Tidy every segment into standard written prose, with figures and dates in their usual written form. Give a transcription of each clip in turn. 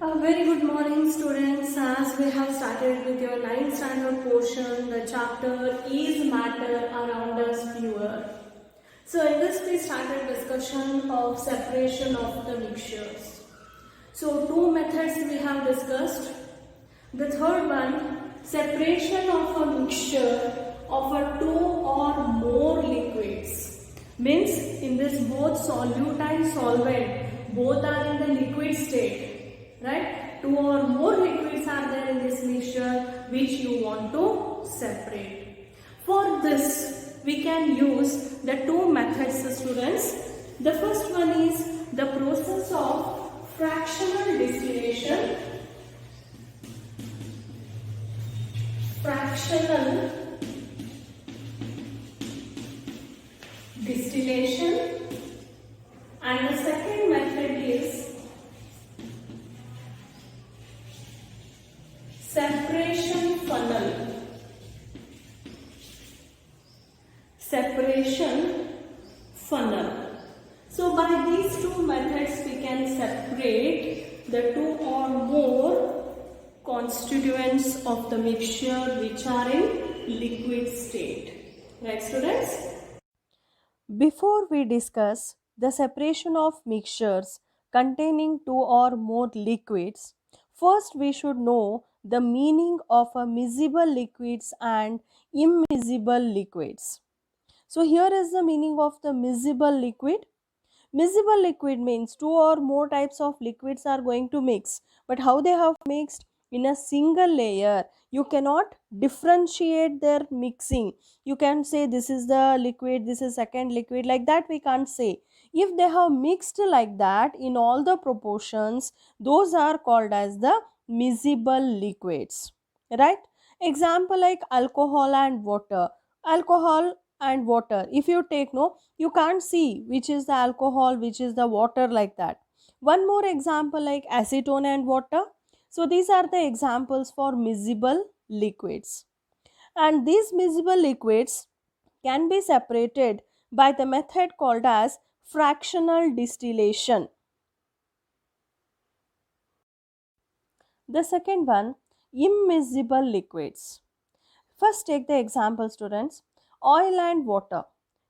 A very good morning, students. As we have started with your ninth standard portion, the chapter is matter around us viewer. So in this we started discussion of separation of the mixtures. So two methods we have discussed. The third one, separation of a mixture of a two or more liquids. Means in this both solute and solvent both are in the liquid state, right? Two or more liquids are there in this mixture which you want to separate. For this we can use the two methods, students. The first one is the process of fractional distillation. Fractional distillation, and the second method is separation funnel. Separation funnel. So by these two methods we can separate the two or more constituents of the mixture which are in liquid state. Right, students? Before we discuss the separation of mixtures containing two or more liquids, first we should know the meaning of a miscible liquids and immiscible liquids. So here is the meaning of the miscible liquid. Miscible liquid means two or more types of liquids are going to mix, but how they have mixed in a single layer, you cannot differentiate their mixing. You can say this is the liquid, this is second liquid, like that we can't say. If they have mixed like that in all the proportions, those are called as the miscible liquids, right? Example like alcohol and water. Alcohol and water, if you take, no, you can't see which is the alcohol, which is the water, like that. One more example like acetone and water. So these are the examples for miscible liquids, and these miscible liquids can be separated by the method called as fractional distillation. The second one, immiscible liquids. First, take the example, students. Oil and water.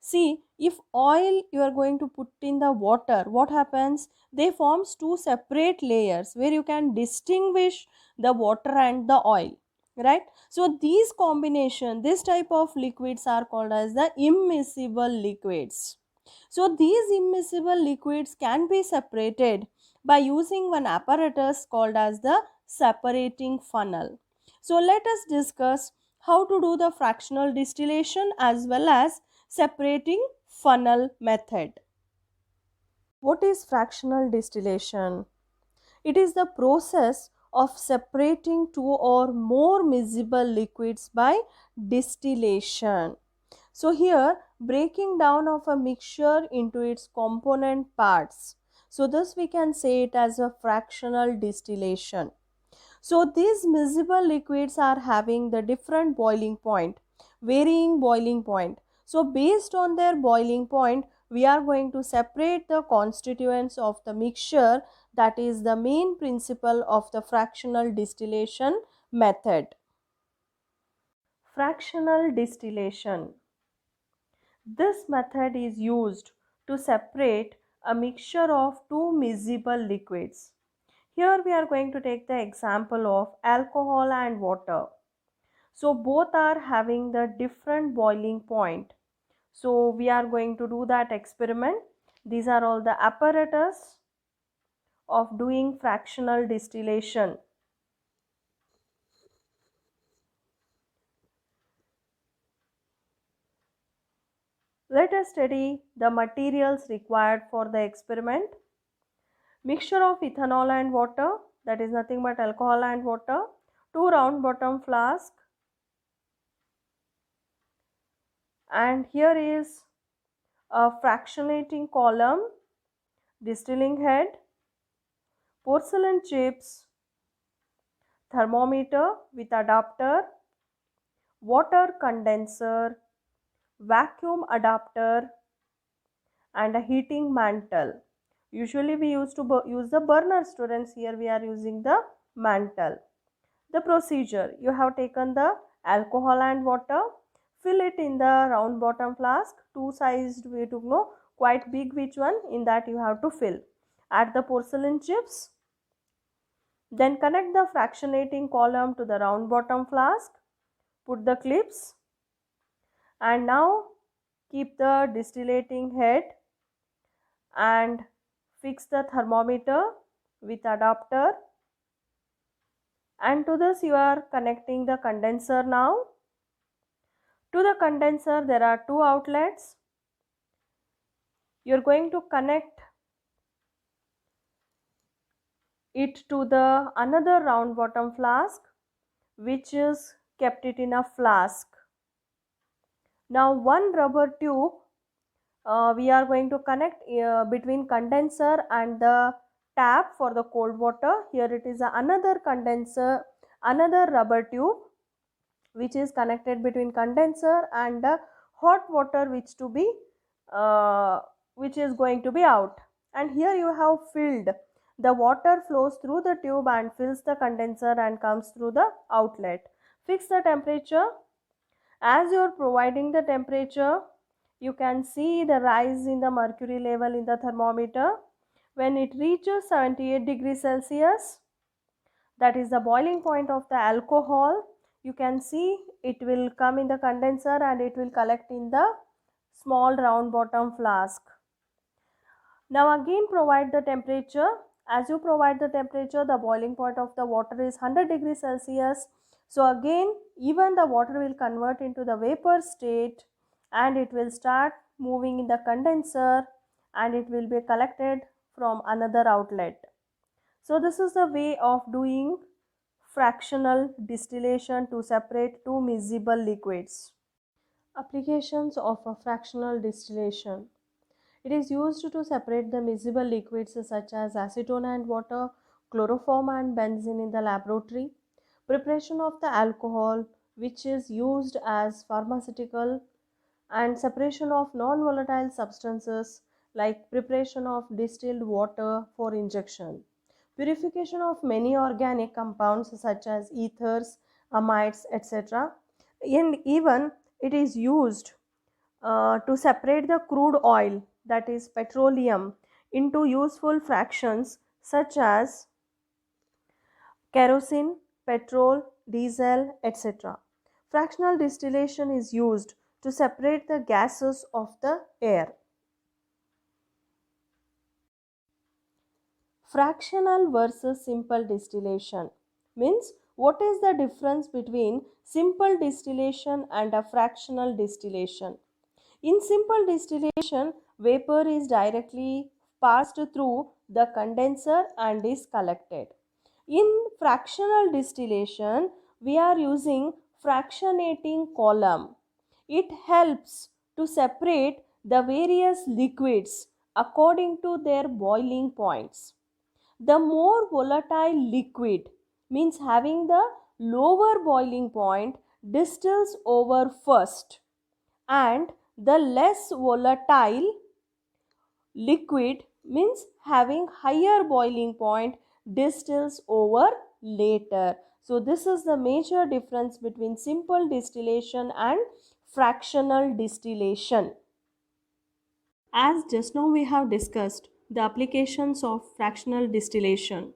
See, if oil you are going to put in the water, what happens? They forms two separate layers where you can distinguish the water and the oil, right? So these combination, this type of liquids are called as the immiscible liquids. So these immiscible liquids can be separated by using one apparatus called as the separating funnel. So let us discuss how to do the fractional distillation as well as separating funnel method. What is fractional distillation? It is the process of separating two or more miscible liquids by distillation. So here, breaking down of a mixture into its component parts. So thus we can say it as a fractional distillation. So these miscible liquids are having the different boiling point, varying boiling point. So based on their boiling point, we are going to separate the constituents of the mixture. That is the main principle of the fractional distillation method. Fractional distillation. This method is used to separate a mixture of two miscible liquids. Here we are going to take the example of alcohol and water. So both are having the different boiling point. So we are going to do that experiment. These are all the apparatus of doing fractional distillation. Let us study the materials required for the experiment. Mixture of ethanol and water, that is nothing but alcohol and water. 2 round bottom flask, and here is a fractionating column, distilling head, porcelain chips, thermometer with adapter, water condenser, vacuum adapter, and a heating mantle. Usually we used to use the burner, students. Here we are using the mantle. The procedure: you have taken the alcohol and water, fill it in the round bottom flask, two sized, we took no quite big which one, in that you have to fill. Add the porcelain chips, then connect the fractionating column to the round bottom flask, put the clips, and now keep the distillating head and fix the thermometer with adapter, and to this you are connecting the condenser. Now to the condenser there are two outlets. You are going to connect it to the another round bottom flask which is kept it in a flask. Now one rubber tube we are going to connect between condenser and the tap for the cold water. Here it is another condenser, another rubber tube which is connected between condenser and the hot water which is going to be out. And here you have filled, the water flows through the tube and fills the condenser and comes through the outlet. Fix the temperature. As you are providing the temperature, you can see the rise in the mercury level in the thermometer. When it reaches 78 degrees Celsius, that is the boiling point of the alcohol, you can see it will come in the condenser and it will collect in the small round bottom flask. Now again provide the temperature. As you provide the temperature, the boiling point of the water is 100 degrees Celsius. So again, even the water will convert into the vapor state and it will start moving in the condenser and it will be collected from another outlet. So this is the way of doing fractional distillation to separate two miscible liquids. Applications of a fractional distillation. It is used to separate the miscible liquids such as acetone and water, chloroform and benzene in the laboratory. Preparation of the alcohol, which is used as pharmaceutical, and separation of non-volatile substances like preparation of distilled water for injection. Purification of many organic compounds such as ethers, amides, etc. And even it is used to separate the crude oil, that is petroleum, into useful fractions such as kerosene, petrol, diesel, etc. Fractional distillation is used to separate the gases of the air. Fractional versus simple distillation means, what is the difference between simple distillation and a fractional distillation? In simple distillation, vapor is directly passed through the condenser and is collected. In fractional distillation, we are using fractionating column. It helps to separate the various liquids according to their boiling points. The more volatile liquid, means having the lower boiling point, distills over first, and the less volatile liquid, means having higher boiling point, distills over later. So this is the major difference between simple distillation and fractional distillation. As just now we have discussed the applications of fractional distillation.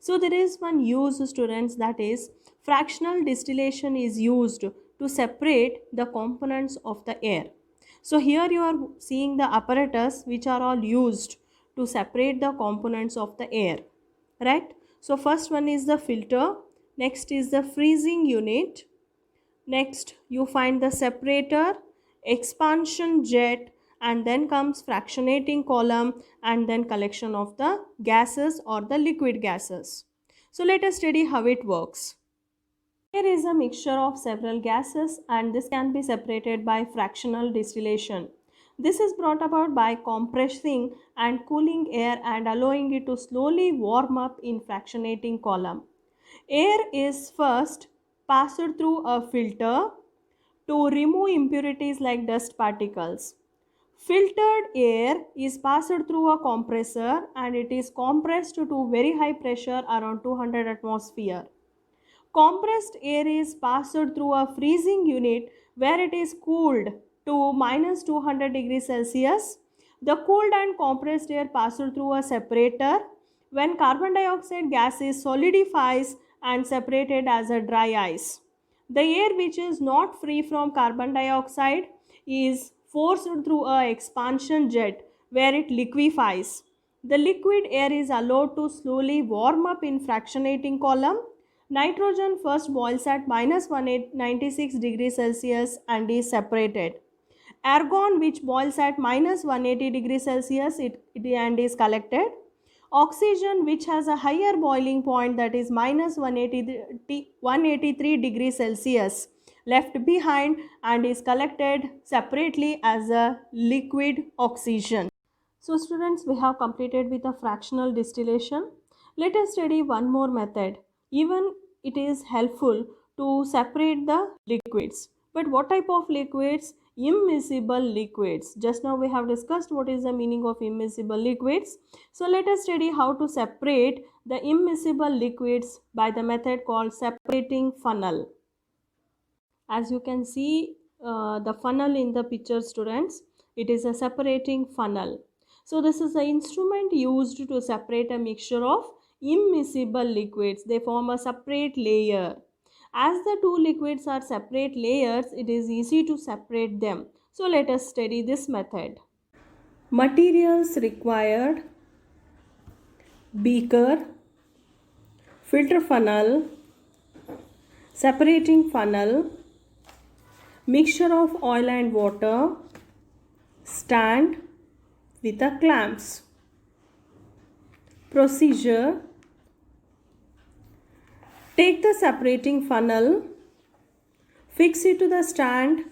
So there is one use, students, that is fractional distillation is used to separate the components of the air. So here you are seeing the apparatus which are all used to separate the components of the air, right? So first one is the filter, next is the freezing unit, next you find the separator, expansion jet, and then comes fractionating column, and then collection of the gases or the liquid gases. So let us study how it works. Here is a mixture of several gases and this can be separated by fractional distillation. This is brought about by compressing and cooling air and allowing it to slowly warm up in fractionating column. Air is first passed through a filter to remove impurities like dust particles. Filtered air is passed through a compressor and it is compressed to very high pressure around 200 atmosphere. Compressed air is passed through a freezing unit where it is cooled to minus 200 degrees Celsius. The cooled and compressed air passed through a separator when carbon dioxide gas is solidifies and separated as a dry ice. The air which is not free from carbon dioxide is forced through a expansion jet where it liquefies. The liquid air is allowed to slowly warm up in fractionating column. Nitrogen first boils at minus 196 degrees Celsius and is separated. Argon, which boils at minus 180 degrees Celsius and is collected. Oxygen, which has a higher boiling point, that is minus 183 degrees Celsius, left behind and is collected separately as a liquid oxygen. So students, we have completed with a fractional distillation. Let us study one more method. Even it is helpful to separate the liquids. But what type of liquids? Immiscible liquids. Just now we have discussed what is the meaning of immiscible liquids. So let us study how to separate the immiscible liquids by the method called separating funnel. As you can see the funnel in the picture, students, it is a separating funnel. So this is the instrument used to separate a mixture of immiscible liquids. They form a separate layer. As the two liquids are separate layers, it is easy to separate them. So let us study this method. Materials required: beaker, filter funnel, separating funnel, mixture of oil and water, stand with the clamps. Procedure: take the separating funnel, fix it to the stand,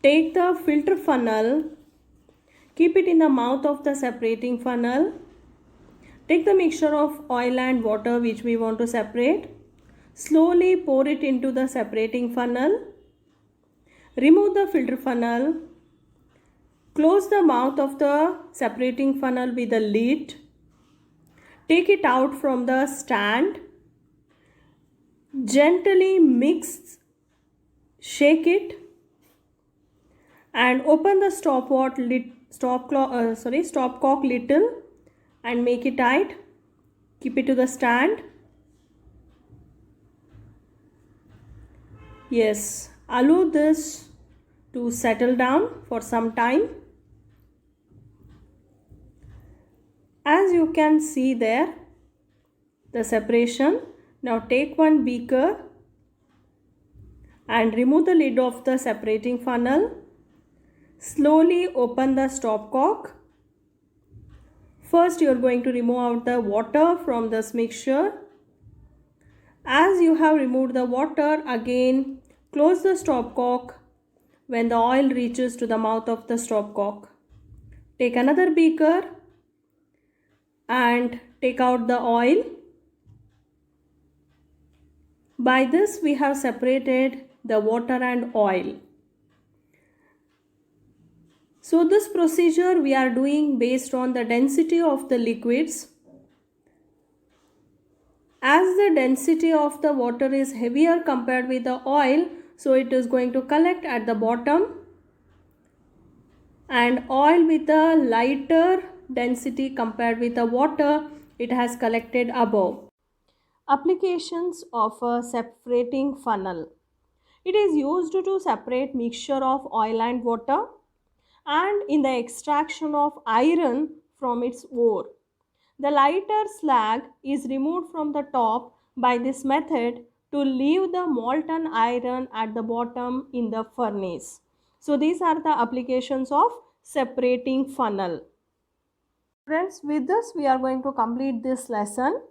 take the filter funnel, keep it in the mouth of the separating funnel, take the mixture of oil and water which we want to separate, slowly pour it into the separating funnel, remove the filter funnel, close the mouth of the separating funnel with a lid, take it out from the stand, gently mix, shake it, and open the stopcock little and make it tight. Keep it to the stand. Yes, allow this to settle down for some time. As you can see there, the separation. Now take one beaker and remove the lid of the separating funnel. Slowly open the stopcock. First you are going to remove out the water from this mixture. As you have removed the water, again close the stopcock when the oil reaches to the mouth of the stopcock. Take another beaker and take out the oil. By this we have separated the water and oil. So this procedure we are doing based on the density of the liquids. As the density of the water is heavier compared with the oil, so it is going to collect at the bottom, and oil with a lighter density compared with the water, it has collected above. Applications of a separating funnel. It is used to separate mixture of oil and water and in the extraction of iron from its ore. The lighter slag is removed from the top by this method to leave the molten iron at the bottom in the furnace. So these are the applications of separating funnel. Friends, with this we are going to complete this lesson.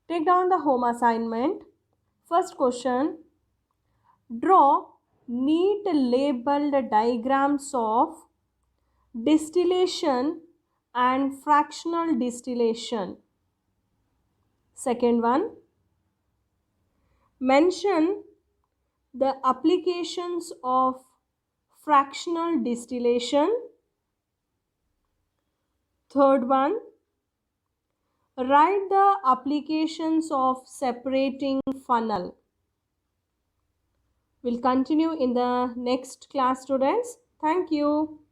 Take down the home assignment. First question: draw neat labeled diagrams of distillation and fractional distillation. Second one: mention the applications of fractional distillation. Third one, write the applications of separating funnel. We'll continue in the next class, students. Thank you.